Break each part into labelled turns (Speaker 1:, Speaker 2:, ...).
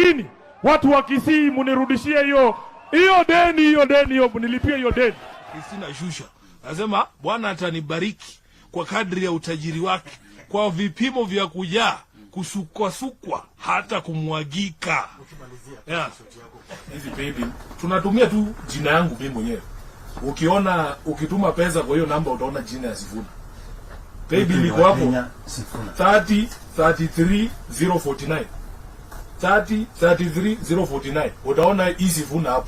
Speaker 1: lakini watu wa Kisii munirudishie hiyo deni, munilipie hiyo deni.
Speaker 2: Sina shusha. Nasema Bwana atanibariki kwa kadri ya utajiri wake, kwa vipimo vya kujaa, kusukwa hata kumwagika. Yeah. Hizi baby tunatumia tu jina yangu mimi mwenyewe. Ukituma pesa kwa hiyo namba utaona jina ya Sifuna. Baby liko hapo 3033049. 3033049. Utaona hii Sifuna hapo.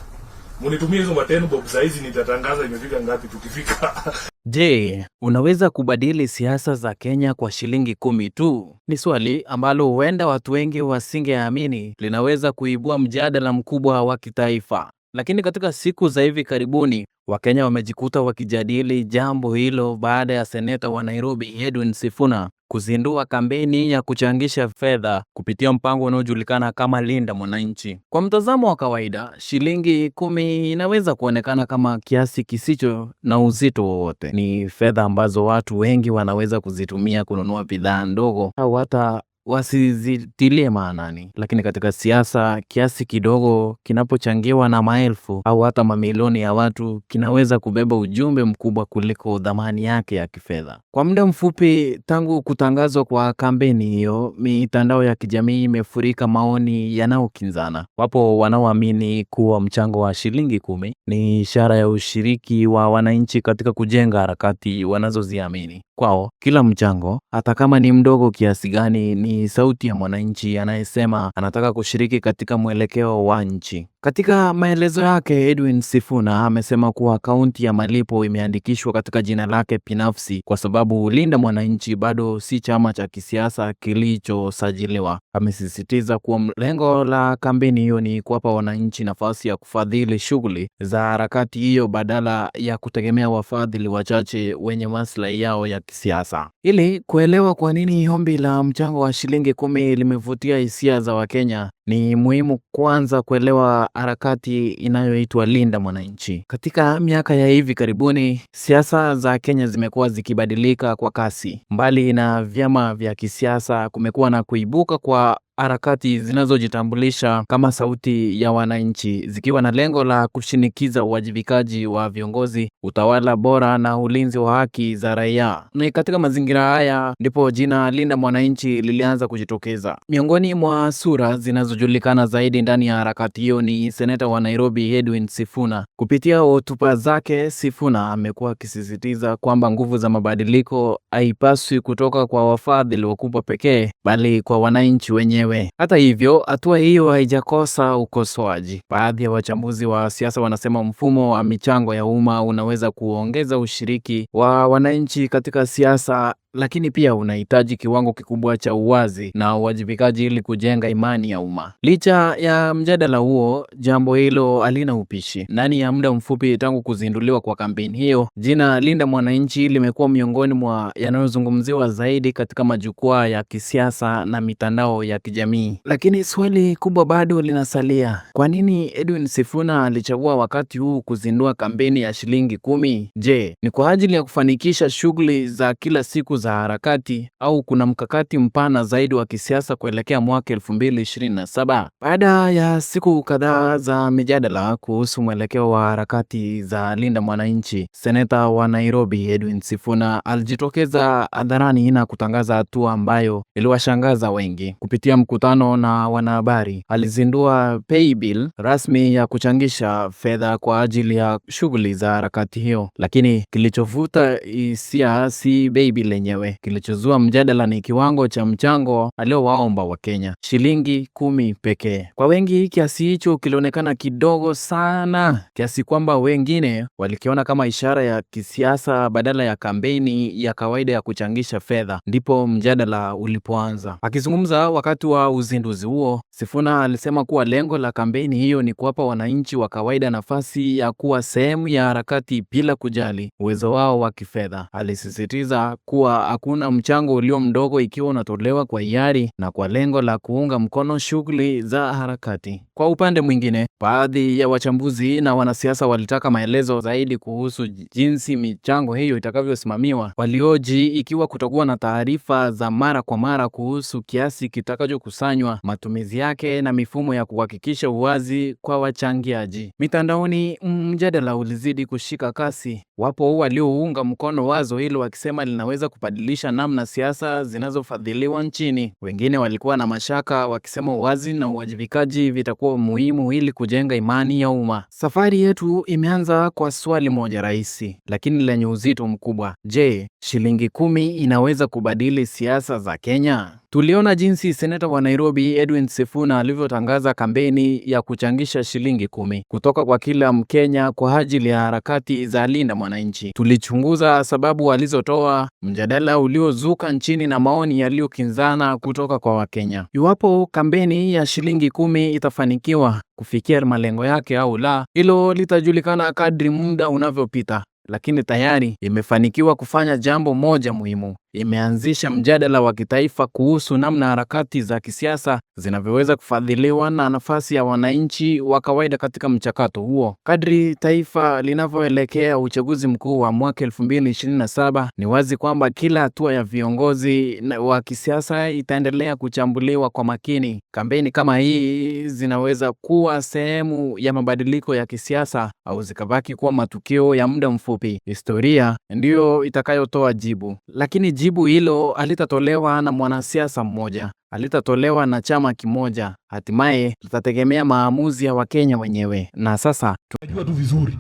Speaker 2: Munitumie hizo mateno bob hizi, nitatangaza imefika ngapi tukifika.
Speaker 3: Je, unaweza kubadili siasa za Kenya kwa shilingi 10 tu? Ni swali ambalo huenda watu wengi wasingeamini linaweza kuibua mjadala mkubwa wa kitaifa. Lakini katika siku za hivi karibuni, Wakenya wamejikuta wakijadili jambo hilo baada ya seneta wa Nairobi Edwin Sifuna kuzindua kampeni ya kuchangisha fedha kupitia mpango unaojulikana kama Linda Mwananchi. Kwa mtazamo wa kawaida, shilingi 10 inaweza kuonekana kama kiasi kisicho na uzito wowote. Ni fedha ambazo watu wengi wanaweza kuzitumia kununua bidhaa ndogo au hata wasizitilie maanani. Lakini katika siasa, kiasi kidogo kinapochangiwa na maelfu au hata mamilioni ya watu kinaweza kubeba ujumbe mkubwa kuliko dhamani yake ya kifedha. Kwa muda mfupi tangu kutangazwa kwa kampeni hiyo, mitandao ya kijamii imefurika maoni yanayokinzana. Wapo wanaoamini kuwa mchango wa shilingi 10 ni ishara ya ushiriki wa wananchi katika kujenga harakati wanazoziamini. Kwao, kila mchango, hata kama ni mdogo kiasi gani, ni sauti ya mwananchi anayesema anataka kushiriki katika mwelekeo wa nchi. Katika maelezo yake, Edwin Sifuna amesema kuwa akaunti ya malipo imeandikishwa katika jina lake binafsi kwa sababu Linda Mwananchi bado si chama cha kisiasa kilichosajiliwa. Amesisitiza kuwa lengo la kampeni hiyo ni kuwapa wananchi nafasi ya kufadhili shughuli za harakati hiyo badala ya kutegemea wafadhili wachache wenye maslahi yao ya kisiasa. Ili kuelewa kwa nini ombi la mchango wa shilingi 10 limevutia hisia za Wakenya, ni muhimu kwanza kuelewa harakati inayoitwa Linda Mwananchi. Katika miaka ya hivi karibuni, siasa za Kenya zimekuwa zikibadilika kwa kasi. Mbali na vyama vya kisiasa, kumekuwa na kuibuka kwa harakati zinazojitambulisha kama sauti ya wananchi, zikiwa na lengo la kushinikiza uwajibikaji wa viongozi, utawala bora na ulinzi wa haki za raia. Ni katika mazingira haya ndipo jina Linda Mwananchi lilianza kujitokeza. Miongoni mwa sura zinazojulikana zaidi ndani ya harakati hiyo ni seneta wa Nairobi Edwin Sifuna. Kupitia hotuba zake, Sifuna amekuwa akisisitiza kwamba nguvu za mabadiliko haipaswi kutoka kwa wafadhili wakubwa pekee, bali kwa wananchi wenyewe. Hata hivyo, hatua hiyo haijakosa ukosoaji. Baadhi ya wachambuzi wa siasa wanasema mfumo wa michango ya umma unaweza kuongeza ushiriki wa wananchi katika siasa, lakini pia unahitaji kiwango kikubwa cha uwazi na uwajibikaji ili kujenga imani ya umma. Licha ya mjadala huo, jambo hilo halina upishi. Ndani ya muda mfupi tangu kuzinduliwa kwa kampeni hiyo, jina Linda Mwananchi limekuwa miongoni mwa yanayozungumziwa zaidi katika majukwaa ya kisiasa na mitandao ya kijamii. Lakini swali kubwa bado linasalia. Kwa nini Edwin Sifuna alichagua wakati huu kuzindua kampeni ya shilingi 10? Je, ni kwa ajili ya kufanikisha shughuli za kila siku za harakati au kuna mkakati mpana zaidi wa kisiasa kuelekea mwaka 2027? Baada ya siku kadhaa za mijadala kuhusu mwelekeo wa harakati za Linda Mwananchi, seneta wa Nairobi Edwin Sifuna alijitokeza hadharani na kutangaza hatua ambayo iliwashangaza wengi. Kupitia mkutano na wanahabari, alizindua pay bill rasmi ya kuchangisha fedha kwa ajili ya shughuli za harakati hiyo. Lakini kilichovuta hisia si pay bill lenyewe. Kilichozua mjadala ni kiwango cha mchango aliowaomba Wakenya, shilingi 10 pekee. Kwa wengi kiasi hicho kilionekana kidogo sana, kiasi kwamba wengine walikiona kama ishara ya kisiasa badala ya kampeni ya kawaida ya kuchangisha fedha. Ndipo mjadala ulipoanza. Akizungumza wakati wa uzinduzi huo, Sifuna alisema kuwa lengo la kampeni hiyo ni kuwapa wananchi wa kawaida nafasi ya kuwa sehemu ya harakati bila kujali uwezo wao wa kifedha. Alisisitiza kuwa kuwa hakuna mchango ulio mdogo ikiwa unatolewa kwa hiari na kwa lengo la kuunga mkono shughuli za harakati. Kwa upande mwingine, baadhi ya wachambuzi na wanasiasa walitaka maelezo zaidi kuhusu jinsi michango hiyo itakavyosimamiwa. Walioji ikiwa kutakuwa na taarifa za mara kwa mara kuhusu kiasi kitakachokusanywa, matumizi yake na mifumo ya kuhakikisha uwazi kwa wachangiaji. Mitandaoni mjadala ulizidi kushika kasi. Wapo waliounga mkono wazo hilo wakisema linaweza kubadilisha namna siasa zinazofadhiliwa nchini. Wengine walikuwa na mashaka wakisema uwazi na uwajibikaji vitakuwa muhimu ili kujenga imani ya umma. Safari yetu imeanza kwa swali moja rahisi lakini lenye uzito mkubwa. Je, shilingi 10 inaweza kubadili siasa za Kenya? Tuliona jinsi seneta wa Nairobi Edwin Sifuna alivyotangaza kampeni ya kuchangisha shilingi 10 kutoka kwa kila Mkenya kwa ajili ya harakati za Linda Mwananchi. Tulichunguza sababu alizotoa, mjadala uliozuka nchini na maoni yaliyokinzana kutoka kwa Wakenya. Iwapo kampeni ya shilingi 10 itafanikiwa kufikia malengo yake au la, hilo litajulikana kadri muda unavyopita. Lakini tayari imefanikiwa kufanya jambo moja muhimu. Imeanzisha mjadala wa kitaifa kuhusu namna harakati za kisiasa zinavyoweza kufadhiliwa na nafasi ya wananchi wa kawaida katika mchakato huo. Kadri taifa linavyoelekea uchaguzi mkuu wa mwaka 2027, ni wazi kwamba kila hatua ya viongozi wa kisiasa itaendelea kuchambuliwa kwa makini. Kampeni kama hii zinaweza kuwa sehemu ya mabadiliko ya kisiasa au zikabaki kuwa matukio ya muda mfupi. Historia ndiyo itakayotoa jibu. Lakini jibu hilo halitatolewa na mwanasiasa mmoja, halitatolewa na chama kimoja. Hatimaye tutategemea maamuzi ya Wakenya wenyewe. Na sasa
Speaker 2: tunajua tu vizuri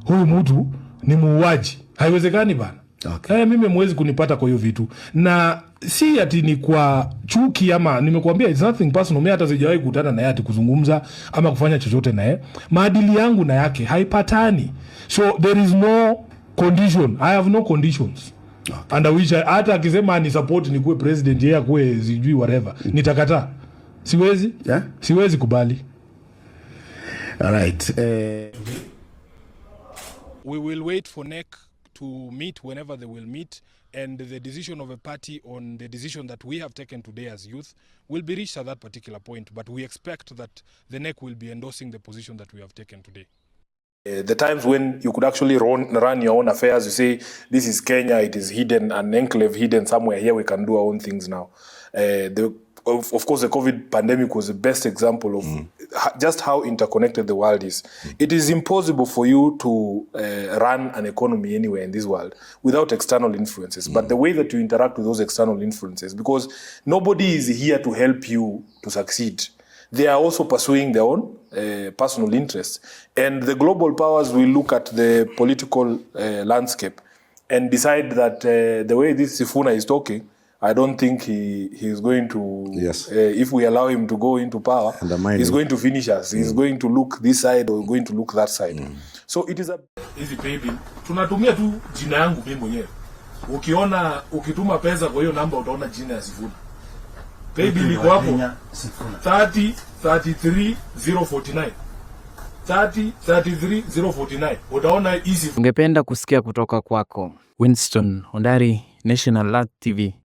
Speaker 2: huyu mtu ni muuaji. Haiwezekani bana. Okay. Mimi mwezi kunipata kwa hiyo vitu. Na si ati ni kwa chuki ama nimekuambia it's nothing personal. Mimi hata sijawahi kukutana naye ati kuzungumza ama kufanya chochote naye. Maadili yangu na yake haipatani. So there is no condition. I have no conditions. Okay. Under which hata akisema ni support ni kuwe president yeye kuwe sijui whatever. Nitakataa. Siwezi? Yeah? Siwezi kubali.
Speaker 4: All right.
Speaker 2: We will wait for NEC to meet whenever they will meet, and the decision of a party on the decision that we have taken today as youth will be reached at that particular point, but we expect that the NEC will be endorsing the position that we have taken today.
Speaker 5: The times when you could actually run your own affairs, you say, this is Kenya, it is hidden, an enclave hidden somewhere, here we can do our own things now. Of course, the COVID pandemic was the best example of just how interconnected the world is. It is impossible for you to run an economy anywhere in this world without external influences. But the way that you interact with those external influences, because nobody is here to help you to succeed. They are also pursuing their own personal interests. And the global powers will look at the political landscape and decide that the way this Sifuna is talking, I don't think he is going to, yes. If we allow him to go into power, he's going to finish us. He's going to look this side or going to look that side. So it is a...
Speaker 2: Easy baby. Tunatumia tu jina yangu mimi mwenyewe. Ukiona, ukituma pesa kwa hiyo namba utaona jina ya Sifuna. Baby liko hapo 30,33,049. 30,33,049. Utaona easy.
Speaker 3: Ungependa kusikia kutoka kwako. Winston Ondari, National Alert TV.